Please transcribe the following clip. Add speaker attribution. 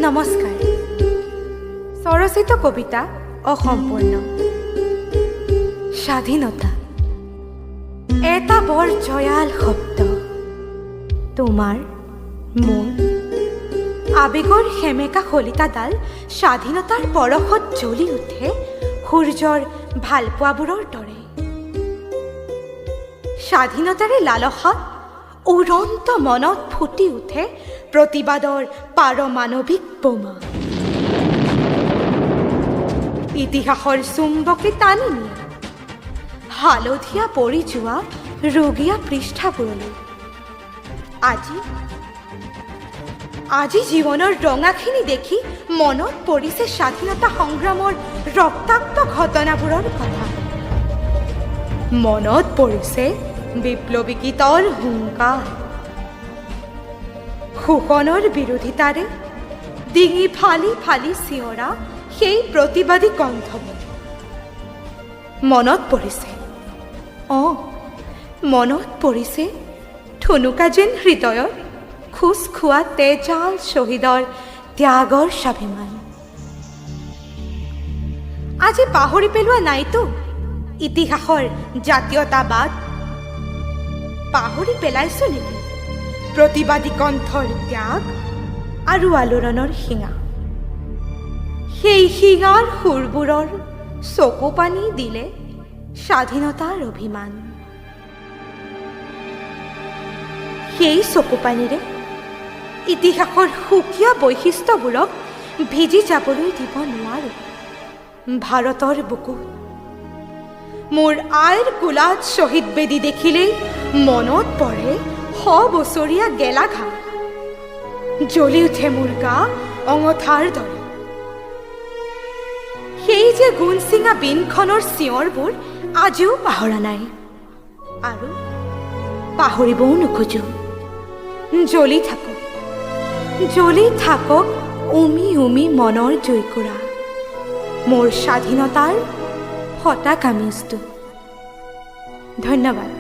Speaker 1: নমস্কাৰ। স্বৰচিত কবিতা অসম্পূৰ্ণ। স্বাধীনতা এটা বৰ জয়াল শব্দ। তোমাৰ মোৰ আবেগৰ সেমেকা শলিতাডাল স্বাধীনতাৰ পৰশত জ্বলি উঠে সূৰ্যৰ ভালপোৱাবোৰৰ দৰে। স্বাধীনতাৰে লালসাত উৰন্ত মনত ফুটি উঠে প্ৰতিবাদৰ পাৰমাণৱিক বোমা। ইতিহাসৰ চুম্বকে টানি নিয়ে হালধীয়া পৰি যোৱা ৰুগীয়া পৃষ্ঠাবোৰলৈ। আজি জীৱনৰ ৰঙাখিনি দেখি মনত পৰিছে স্বাধীনতা সংগ্ৰামৰ ৰক্তাক্ত ঘটনাবোৰৰ কথা। মনত পৰিছে বিপ্লৱী গীতৰ হুংকাৰ, শোষণৰ বিৰোধিতাৰে ডিঙি ফালি ফালি চিঞৰা সেই প্ৰতিবাদী কণ্ঠবোৰ। মনত পৰিছে ঠুনুকা যেন হৃদয়ত খোজ খোৱা তেজাল শ্বহীদৰ ত্যাগৰ স্বাভিমান। আজি পাহৰি পেলোৱা নাইতো ইতিহাসৰ জাতীয়তাবাদ? পাহৰি পেলাইছো নেকি প্ৰতিবাদী কণ্ঠৰ ত্যাগ আৰু আলোড়নৰ শিঙা? সেই শিঙাৰ সুৰবোৰৰ চকু পানী দিলে স্বাধীনতাৰ অভিমান। সেই চকু পানীৰে ইতিহাসৰ সুকীয়া বৈশিষ্ট্যবোৰক ভিজি যাবলৈ দিব নোৱাৰো ভাৰতৰ বুকুত। মোৰ আইৰ কোলাত শ্বহীদ বেদী দেখিলেই মনত পৰে 100 বছৰীয়া গেলাঘাট। জ্বলি উঠে মোৰ গা অঙঠাৰ দৰে। সেই যে গুণ চিঙা বিনখনৰ চিঞৰবোৰ আজিও পাহৰা নাই আৰু পাহৰিবও নোখোজো। জ্বলি থাকক উমি উমি মনৰ জুইকুৰা, মোৰ স্বাধীনতাৰ ফটা কামিজটো। ধন্যবাদ।